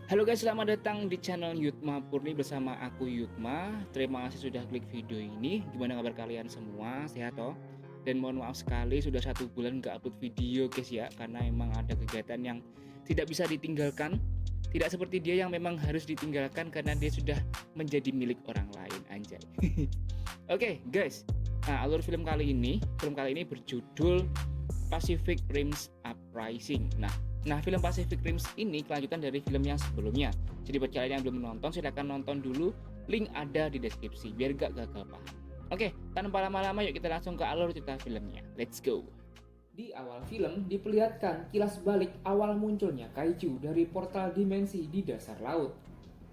Halo guys, selamat datang di channel Yutma Purni bersama aku Yutma. Terima kasih sudah klik video ini. Gimana kabar kalian semua? Sehat toh? Dan mohon maaf sekali sudah 1 bulan nggak upload video guys ya, karena emang ada kegiatan yang tidak bisa ditinggalkan. Tidak seperti dia yang memang harus ditinggalkan karena dia sudah menjadi milik orang lain, anjay. Oke guys, nah alur film kali ini berjudul Pacific Rim Uprising. Nah, film Pacific Rim ini kelanjutan dari film yang sebelumnya. Jadi buat kalian yang belum menonton, silahkan nonton dulu. Link ada di deskripsi, biar gak gagal paham. Oke, tanpa lama-lama yuk kita langsung ke alur cerita filmnya. Let's go! Di awal film diperlihatkan kilas balik awal munculnya kaiju dari portal dimensi di dasar laut.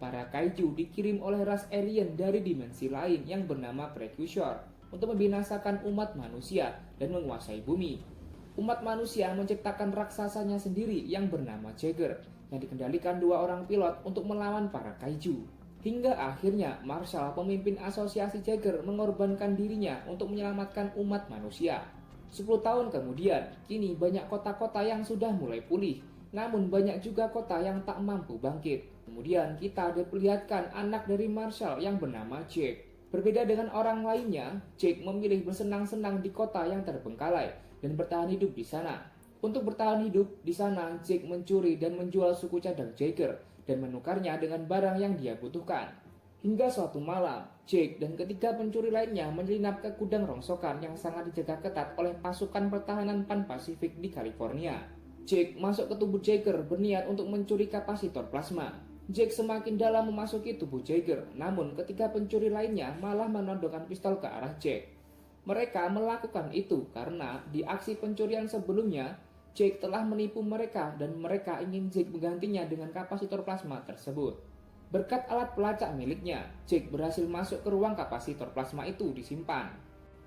Para kaiju dikirim oleh ras alien dari dimensi lain yang bernama Precursor untuk membinasakan umat manusia dan menguasai bumi. Umat manusia menciptakan raksasanya sendiri yang bernama Jaeger, yang dikendalikan 2 orang pilot untuk melawan para kaiju. Hingga akhirnya Marshall, pemimpin asosiasi Jaeger, mengorbankan dirinya untuk menyelamatkan umat manusia. 10 tahun kemudian, kini banyak kota-kota yang sudah mulai pulih, namun banyak juga kota yang tak mampu bangkit. Kemudian kita diperlihatkan anak dari Marshall yang bernama Jake. Berbeda dengan orang lainnya, Jake memilih bersenang-senang di kota yang terbengkalai dan bertahan hidup di sana. Untuk bertahan hidup di sana, Jake mencuri dan menjual suku cadang Jaeger dan menukarnya dengan barang yang dia butuhkan. Hingga suatu malam, Jake dan ketiga pencuri lainnya menyelinap ke gudang rongsokan yang sangat dijaga ketat oleh pasukan pertahanan Pan-Pasifik di California. Jake masuk ke tubuh Jaeger berniat untuk mencuri kapasitor plasma. Jake semakin dalam memasuki tubuh Jaeger, namun ketiga pencuri lainnya malah menodongkan pistol ke arah Jake. Mereka melakukan itu karena di aksi pencurian sebelumnya, Jake telah menipu mereka dan mereka ingin Jake menggantinya dengan kapasitor plasma tersebut. Berkat alat pelacak miliknya, Jake berhasil masuk ke ruang kapasitor plasma itu disimpan.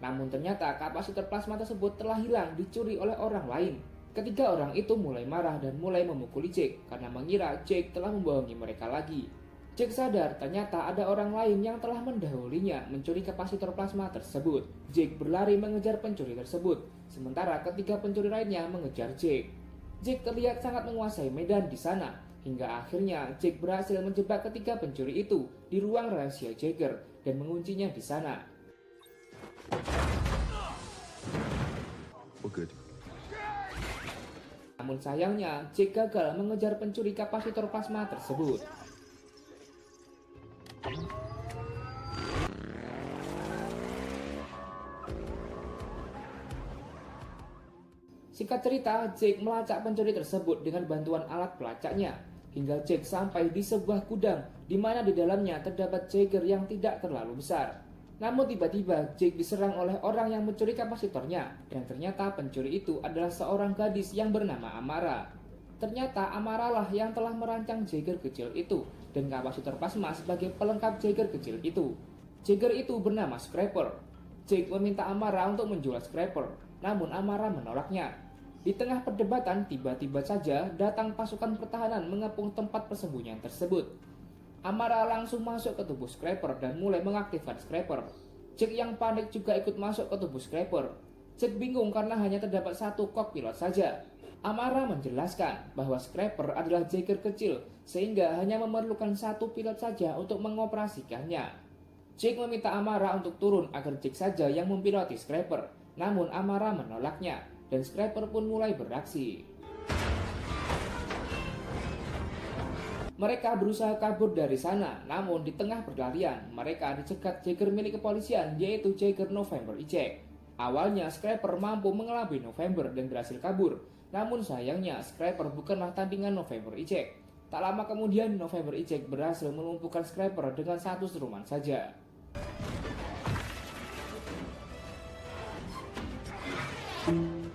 Namun ternyata kapasitor plasma tersebut telah hilang dicuri oleh orang lain. Ketiga orang itu mulai marah dan mulai memukuli Jake karena mengira Jake telah membohongi mereka lagi. Jake sadar ternyata ada orang lain yang telah mendahulunya mencuri kapasitor plasma tersebut. Jake berlari mengejar pencuri tersebut, sementara ketiga pencuri lainnya mengejar Jake. Jake terlihat sangat menguasai medan di sana, hingga akhirnya Jake berhasil menjebak ketiga pencuri itu di ruang rahasia Jaeger dan menguncinya di sana. Namun sayangnya, Jake gagal mengejar pencuri kapasitor plasma tersebut. Singkat cerita, Jake melacak pencuri tersebut dengan bantuan alat pelacaknya, hingga Jake sampai di sebuah gudang di mana di dalamnya terdapat Jaeger yang tidak terlalu besar. Namun tiba-tiba Jake diserang oleh orang yang mencuri kapasitornya, dan ternyata pencuri itu adalah seorang gadis yang bernama Amara. Ternyata Amara lah yang telah merancang Jaeger kecil itu dan kapasitor plasma sebagai pelengkap Jaeger kecil itu. Jaeger itu bernama Scraper. Jake meminta Amara untuk menjual Scraper, namun Amara menolaknya. Di tengah perdebatan, tiba-tiba saja datang pasukan pertahanan mengepung tempat persembunyian tersebut. Amara langsung masuk ke tubuh Scraper dan mulai mengaktifkan Scraper. Jake yang panik juga ikut masuk ke tubuh Scraper. Jake bingung karena hanya terdapat satu kokpilot saja. Amara menjelaskan bahwa Scraper adalah Jaeger kecil sehingga hanya memerlukan satu pilot saja untuk mengoperasikannya. Jake meminta Amara untuk turun agar Jake saja yang mempiloti Scraper, namun Amara menolaknya dan Scraper pun mulai beraksi. Mereka berusaha kabur dari sana, namun di tengah perlarian, mereka dicegat Jaeger milik kepolisian, yaitu Jaeger November Eject. Awalnya, Scraper mampu mengelabui November dan berhasil kabur, namun sayangnya Scraper bukanlah tandingan November Eject. Tak lama kemudian, November Eject berhasil melumpuhkan Scraper dengan satu seruman saja.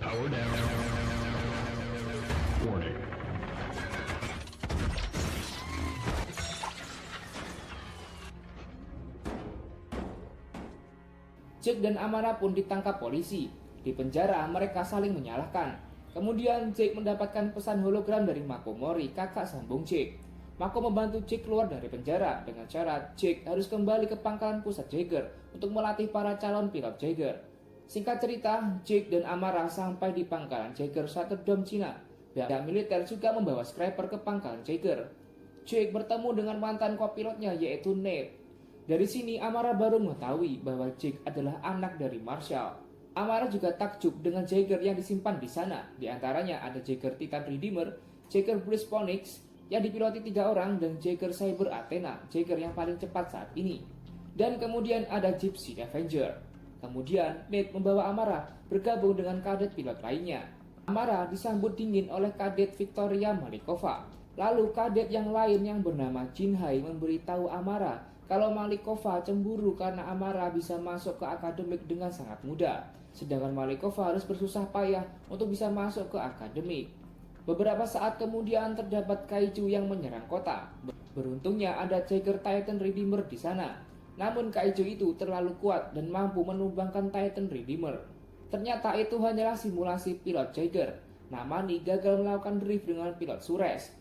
Power down. Warning. Jake dan Amara pun ditangkap polisi. Di penjara, mereka saling menyalahkan. Kemudian Jake mendapatkan pesan hologram dari Mako Mori, kakak sambung Jake. Mako membantu Jake keluar dari penjara dengan syarat Jake harus kembali ke pangkalan pusat Jaeger untuk melatih para calon pilot Jaeger. Singkat cerita, Jake dan Amara sampai di pangkalan Jaeger Satterdam, Cina. Pihak militer juga membawa Scraper ke pangkalan Jaeger. Jake bertemu dengan mantan kopilotnya yaitu Nate. Dari sini Amara baru mengetahui bahwa Jake adalah anak dari Marshall. Amara juga takjub dengan Jaeger yang disimpan di sana. Di antaranya ada Jaeger Titan Redeemer, Jaeger Bruce Phoenix yang dipiloti 3 orang, dan Jaeger Cyber Athena, Jaeger yang paling cepat saat ini. Dan kemudian ada Gypsy Avenger. Kemudian Nate membawa Amara bergabung dengan kadet pilot lainnya. Amara disambut dingin oleh kadet Victoria Malikova. Lalu kadet yang lain yang bernama Jinhai memberitahu Amara kalau Malikova cemburu karena Amara bisa masuk ke akademik dengan sangat mudah, sedangkan Malikova harus bersusah payah untuk bisa masuk ke akademik. Beberapa saat kemudian terdapat kaiju yang menyerang kota. Beruntungnya ada Jaeger Titan Redeemer di sana. Namun kaiju itu terlalu kuat dan mampu menumbangkan Titan Redeemer. Ternyata itu hanyalah simulasi pilot Jaeger. Namani gagal melakukan drift dengan pilot Sures.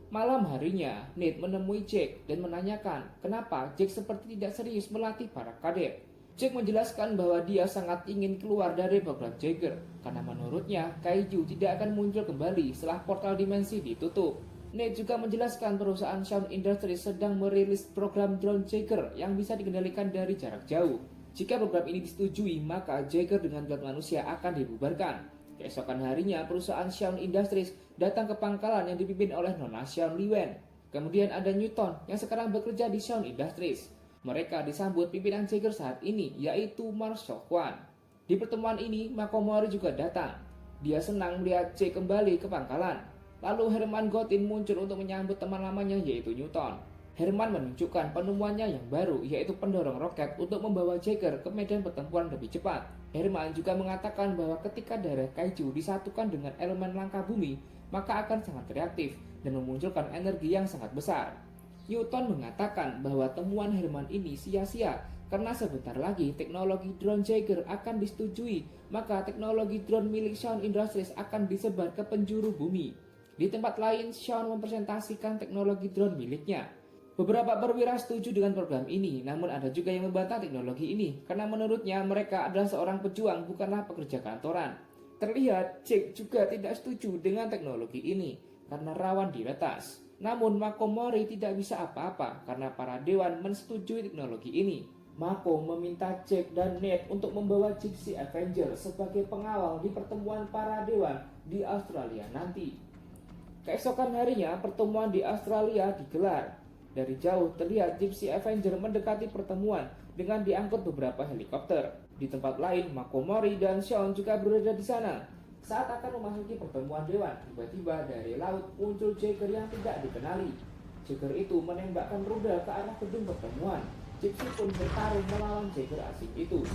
Malam harinya, Nate menemui Jake dan menanyakan kenapa Jake seperti tidak serius melatih para kadet. Jake menjelaskan bahwa dia sangat ingin keluar dari program Jaeger karena menurutnya kaiju tidak akan muncul kembali setelah portal dimensi ditutup. Nate juga menjelaskan perusahaan Shaun Industries sedang merilis program drone Jaeger yang bisa dikendalikan dari jarak jauh. Jika program ini disetujui, maka Jaeger dengan pilot manusia akan dibubarkan. Keesokan harinya, perusahaan Shaun Industries datang ke pangkalan yang dipimpin oleh Nona Shaun Liwen. Kemudian ada Newton yang sekarang bekerja di Shaun Industries. Mereka disambut pimpinan Jaeger saat ini, yaitu Marshall Kwan. Di pertemuan ini, Makomori juga datang. Dia senang melihat Jake kembali ke pangkalan. Lalu Herman Gotin muncul untuk menyambut teman lamanya, yaitu Newton. Herman menunjukkan penemuannya yang baru, yaitu pendorong roket untuk membawa Jaeger ke medan pertempuran lebih cepat. Herman juga mengatakan bahwa ketika darah kaiju disatukan dengan elemen langka bumi, maka akan sangat reaktif dan memunculkan energi yang sangat besar. Newton mengatakan bahwa temuan Herman ini sia-sia karena sebentar lagi teknologi drone Jaeger akan disetujui, maka teknologi drone milik Shaun Industries akan disebar ke penjuru bumi. Di tempat lain, Shaun mempresentasikan teknologi drone miliknya. Beberapa perwira setuju dengan program ini, namun ada juga yang membantah teknologi ini karena menurutnya mereka adalah seorang pejuang, bukanlah pekerja kantoran. Terlihat Jake juga tidak setuju dengan teknologi ini karena rawan diretas. Namun Makomori tidak bisa apa-apa karena para dewan menyetujui teknologi ini. Mako meminta Jake dan Nate untuk membawa Gypsy Avenger sebagai pengawal di pertemuan para dewan di Australia nanti. Keesokan harinya pertemuan di Australia digelar. Dari jauh terlihat Gypsy Avenger mendekati pertemuan dengan diangkut beberapa helikopter. Di tempat lain, Makomori dan Shaun juga berada di sana. Saat akan memasuki pertemuan dewan, tiba-tiba dari laut muncul Jaeger yang tidak dikenali. Jaeger itu menembakkan rudal ke arah gedung pertemuan. Gypsy pun bertarung melawan Jaeger asing itu.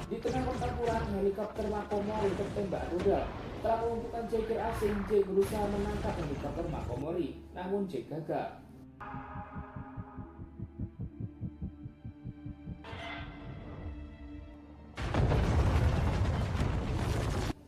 Di tengah pertempuran, helikopter Makomori tertembak rudal. Setelah melumpuhkan Jaeger asing, Jake berusaha menangkap helikopter Makomori, namun Jake gagal.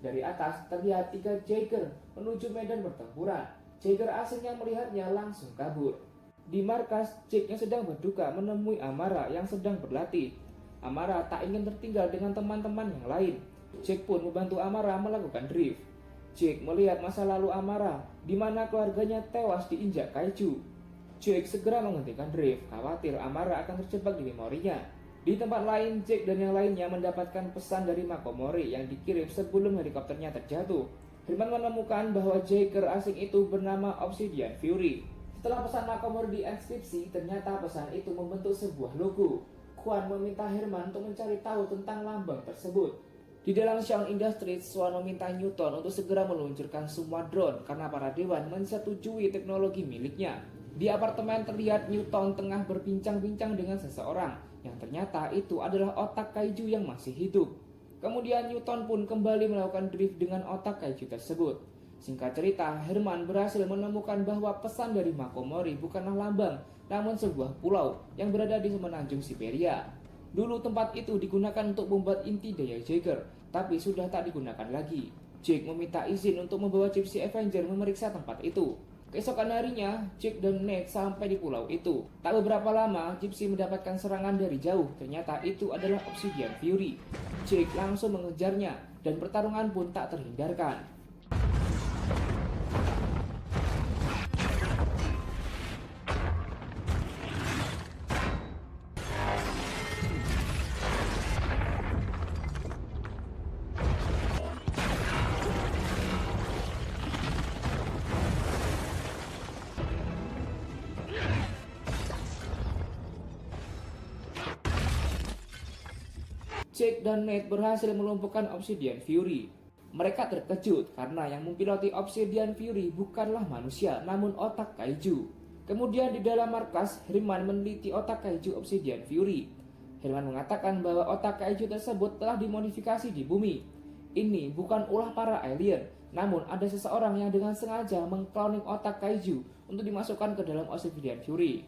Dari atas terlihat 3 Jaeger menuju medan pertempuran. Jaeger asing yang melihatnya langsung kabur. Di markas, Jake yang sedang berduka menemui Amara yang sedang berlatih. Amara tak ingin tertinggal dengan teman-teman yang lain. Jake pun membantu Amara melakukan drift. Jake melihat masa lalu Amara, di mana keluarganya tewas diinjak kaiju. Jake segera menghentikan drift, khawatir Amara akan terjebak di memorinya. Di tempat lain, Jake dan yang lainnya mendapatkan pesan dari Makomori yang dikirim sebelum helikopternya terjatuh. Herman menemukan bahwa Jaeger asing itu bernama Obsidian Fury. Setelah pesan Makomori dienkripsi, ternyata pesan itu membentuk sebuah logo. Kwan meminta Herman untuk mencari tahu tentang lambang tersebut. Di dalam Shaun Industries, Swan meminta Newton untuk segera meluncurkan semua drone karena para dewan menyetujui teknologi miliknya. Di apartemen terlihat Newton tengah berbincang-bincang dengan seseorang yang ternyata itu adalah otak kaiju yang masih hidup. Kemudian Newton pun kembali melakukan drift dengan otak kaiju tersebut. Singkat cerita, Herman berhasil menemukan bahwa pesan dari Makomori bukanlah lambang, namun sebuah pulau yang berada di semenanjung Siberia. Dulu tempat itu digunakan untuk membuat inti daya Jaeger, tapi sudah tak digunakan lagi. Jake meminta izin untuk membawa Gypsy Avenger memeriksa tempat itu. Keesokan harinya, Jake dan Nate sampai di pulau itu. Tak beberapa lama, Gypsy mendapatkan serangan dari jauh. Ternyata itu adalah Obsidian Fury. Jake langsung mengejarnya, dan pertarungan pun tak terhindarkan. Jake dan Nate berhasil melumpuhkan Obsidian Fury. Mereka terkejut karena yang mempiloti Obsidian Fury bukanlah manusia, namun otak kaiju. Kemudian di dalam markas, Herman meneliti otak kaiju Obsidian Fury. Herman mengatakan bahwa otak kaiju tersebut telah dimodifikasi di bumi. Ini bukan ulah para alien, namun ada seseorang yang dengan sengaja mengkloning otak kaiju untuk dimasukkan ke dalam Obsidian Fury.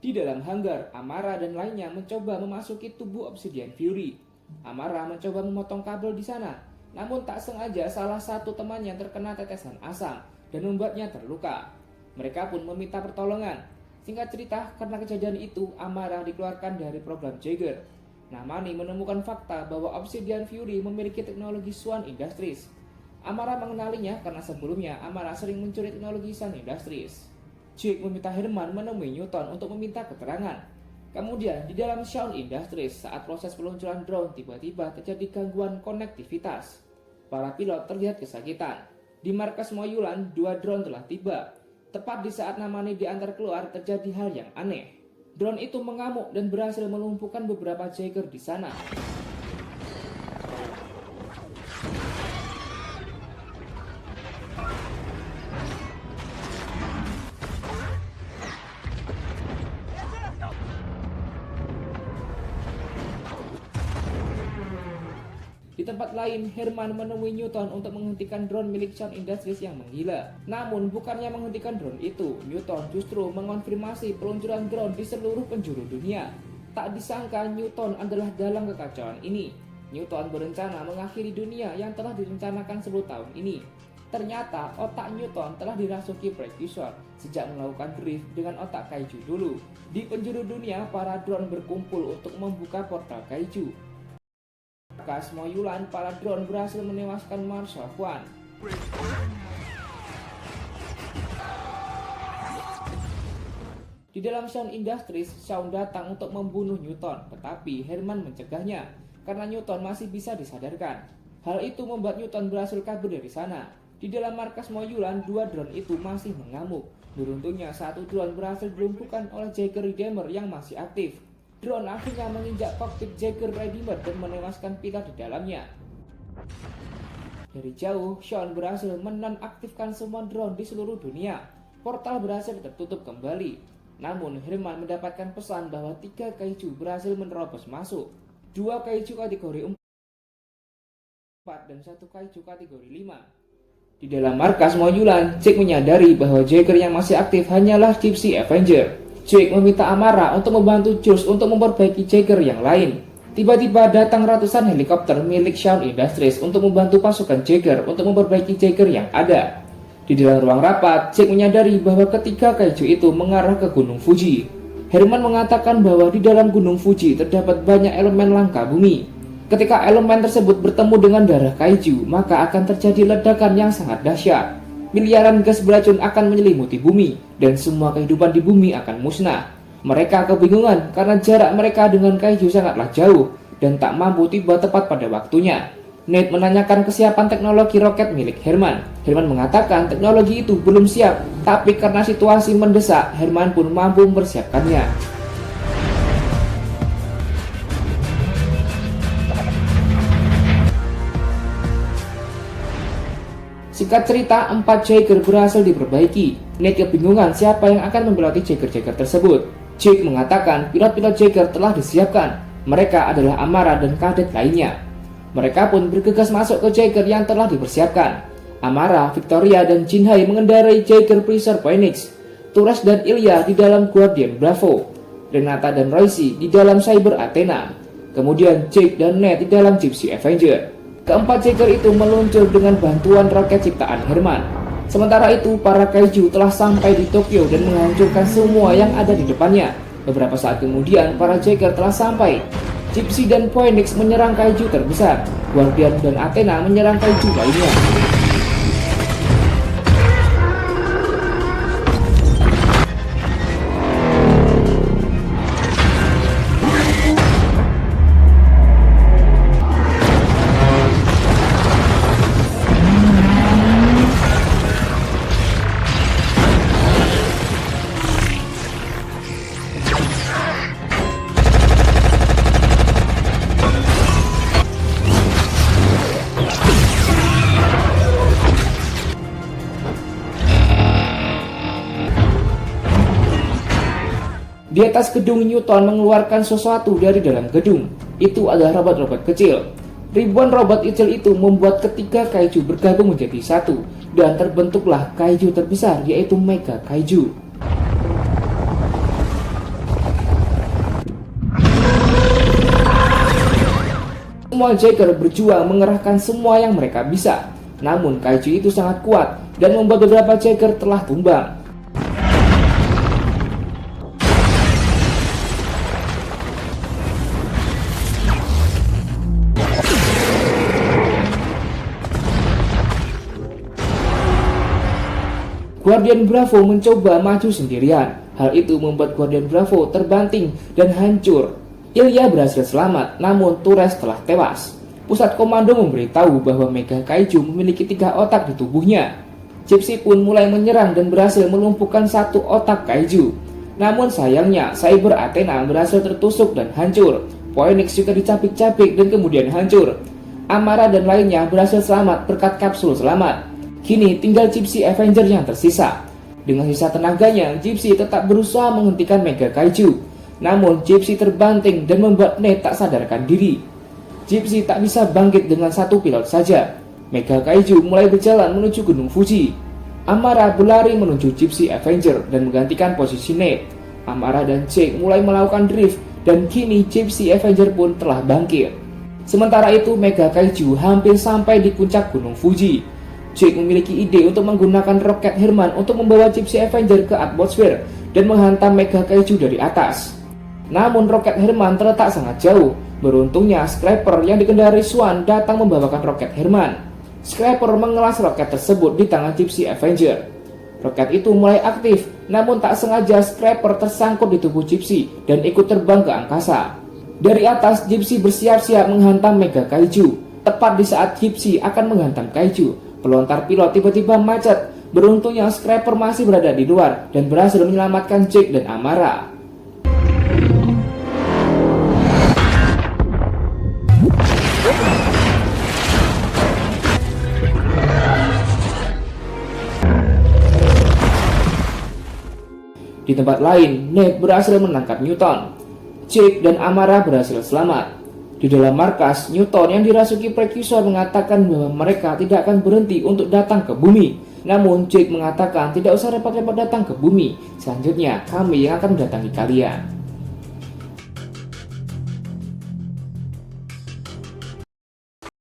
Di dalam hanggar, Amara dan lainnya mencoba memasuki tubuh Obsidian Fury. Amara mencoba memotong kabel di sana, namun tak sengaja salah satu temannya terkena tetesan asam dan membuatnya terluka. Mereka pun meminta pertolongan. Singkat cerita, karena kejadian itu, Amara dikeluarkan dari program Jaeger. Namani menemukan fakta bahwa Obsidian Fury memiliki teknologi Swan Industries. Amara mengenalinya karena sebelumnya Amara sering mencuri teknologi Swan Industries. Jake meminta Herman menemui Newton untuk meminta keterangan. Kemudian di dalam Swan Industries, saat proses peluncuran drone tiba-tiba terjadi gangguan konektivitas. Para pilot terlihat kesakitan. Di markas Moyulan, 2 drone telah tiba. Tepat di saat Namani diantar keluar, terjadi hal yang aneh. Drone itu mengamuk dan berhasil melumpuhkan beberapa Jaeger di sana. Di tempat lain, Herman menemui Newton untuk menghentikan drone milik Swan Industries yang menggila. Namun, bukannya menghentikan drone itu, Newton justru mengonfirmasi peluncuran drone di seluruh penjuru dunia. Tak disangka Newton adalah dalang kekacauan ini. Newton berencana mengakhiri dunia yang telah direncanakan 10 tahun ini. Ternyata, otak Newton telah dirasuki Precursor sejak melakukan drift dengan otak kaiju dulu. Di penjuru dunia, para drone berkumpul untuk membuka portal kaiju. Markas Moyulan, para drone berhasil menewaskan Marshal Kwan. Di dalam Swan Industries, Shaun datang untuk membunuh Newton, tetapi Herman mencegahnya karena Newton masih bisa disadarkan. Hal itu membuat Newton berhasil kabur dari sana. Di dalam markas Moyulan, 2 drone itu masih mengamuk. Beruntungnya, 1 drone berhasil dilumpuhkan oleh Jaeger Redeemer yang masih aktif. Drone akhirnya menginjak kokpit Jaeger Redeemer dan menewaskan pilot di dalamnya. Dari jauh, Shaun berhasil menonaktifkan semua drone di seluruh dunia. Portal berhasil tertutup kembali. Namun, Herman mendapatkan pesan bahwa 3 kaiju berhasil menerobos masuk. 2 kaiju kategori 4 dan 1 kaiju kategori 5. Di dalam markas Moyulan, Jake menyadari bahwa Jaeger yang masih aktif hanyalah Gypsy Avenger. Jake meminta Amara untuk membantu Jules untuk memperbaiki Jaeger yang lain. Tiba-tiba datang ratusan helikopter milik Swan Industries untuk membantu pasukan Jaeger untuk memperbaiki Jaeger yang ada. Di dalam ruang rapat, Jake menyadari bahwa ketiga kaiju itu mengarah ke Gunung Fuji. Herman mengatakan bahwa di dalam Gunung Fuji terdapat banyak elemen langka bumi. Ketika elemen tersebut bertemu dengan darah kaiju, maka akan terjadi ledakan yang sangat dahsyat. Miliaran gas beracun akan menyelimuti bumi, dan semua kehidupan di bumi akan musnah. Mereka kebingungan karena jarak mereka dengan kaiju sangatlah jauh, dan tak mampu tiba tepat pada waktunya. Nate menanyakan kesiapan teknologi roket milik Herman. Herman mengatakan teknologi itu belum siap, tapi karena situasi mendesak, Herman pun mampu mempersiapkannya. Singkat cerita, 4 Jaeger berhasil diperbaiki. Nate kebingungan siapa yang akan memiloti Jaeger-Jaeger tersebut. Jake mengatakan pilot-pilot Jaeger telah disiapkan. Mereka adalah Amara dan kadet lainnya. Mereka pun bergegas masuk ke Jaeger yang telah dipersiapkan. Amara, Victoria, dan Jinhai mengendarai Jaeger Freezer Phoenix. Turas dan Ilya di dalam Guardian Bravo. Renata dan Royce di dalam Cyber Athena. kemudian Jake dan Ned di dalam Gypsy Avenger. Keempat Jacker itu meluncur dengan bantuan roket ciptaan Herman. Sementara itu, para kaiju telah sampai di Tokyo dan menghancurkan semua yang ada di depannya. Beberapa saat kemudian, para Jacker telah sampai. Gypsy dan Phoenix menyerang kaiju terbesar. Guardian dan Athena menyerang kaiju lainnya. Di atas gedung, Newton mengeluarkan sesuatu dari dalam gedung. Itu adalah robot-robot kecil. Ribuan robot kecil itu membuat ketiga kaiju bergabung menjadi satu, dan terbentuklah kaiju terbesar, yaitu Mega Kaiju. Semua Jacker berjuang mengerahkan semua yang mereka bisa. Namun kaiju itu sangat kuat dan membuat beberapa Jacker telah tumbang. Guardian Bravo mencoba maju sendirian. Hal itu membuat Guardian Bravo terbanting dan hancur. Ilya berhasil selamat, namun Torres telah tewas. Pusat komando memberitahu bahwa Mega Kaiju memiliki 3 otak di tubuhnya. Gypsy pun mulai menyerang dan berhasil melumpuhkan 1 otak kaiju. Namun sayangnya, Cyber Athena berhasil tertusuk dan hancur. Phoenix juga dicapik-capik dan kemudian hancur. Amara dan lainnya berhasil selamat berkat kapsul selamat. Kini tinggal Gypsy Avenger yang tersisa. Dengan sisa tenaganya, Gypsy tetap berusaha menghentikan Mega Kaiju. Namun Gypsy terbanting dan membuat Ned tak sadarkan diri. Gypsy tak bisa bangkit dengan 1 pilot saja. Mega Kaiju mulai berjalan menuju Gunung Fuji. Amara berlari menuju Gypsy Avenger dan menggantikan posisi Ned. Amara dan Jake mulai melakukan drift dan kini Gypsy Avenger pun telah bangkit. Sementara itu Mega Kaiju hampir sampai di puncak Gunung Fuji. Jake memiliki ide untuk menggunakan roket Herman untuk membawa Gypsy Avenger ke atmosfer dan menghantam Mega Kaiju dari atas. Namun roket Herman terletak sangat jauh. Beruntungnya Scraper yang dikendarai Swan datang membawakan roket Herman. Scraper mengelas roket tersebut di tangan Gypsy Avenger. Roket itu mulai aktif, namun tak sengaja Scraper tersangkut di tubuh Gypsy dan ikut terbang ke angkasa. Dari atas, Gypsy bersiap-siap menghantam Mega Kaiju. Tepat di saat Gypsy akan menghantam Kaiju, pelontar pilot tiba-tiba macet. Beruntungnya Scraper masih berada di luar dan berhasil menyelamatkan Jake dan Amara. Di tempat lain, Ned berhasil menangkap Newton. Jake dan Amara berhasil selamat. Di dalam markas, Newton yang dirasuki Precursor mengatakan bahwa mereka tidak akan berhenti untuk datang ke bumi. Namun Jake mengatakan tidak usah repot-repot datang ke bumi. Selanjutnya kami yang akan mendatangi kalian.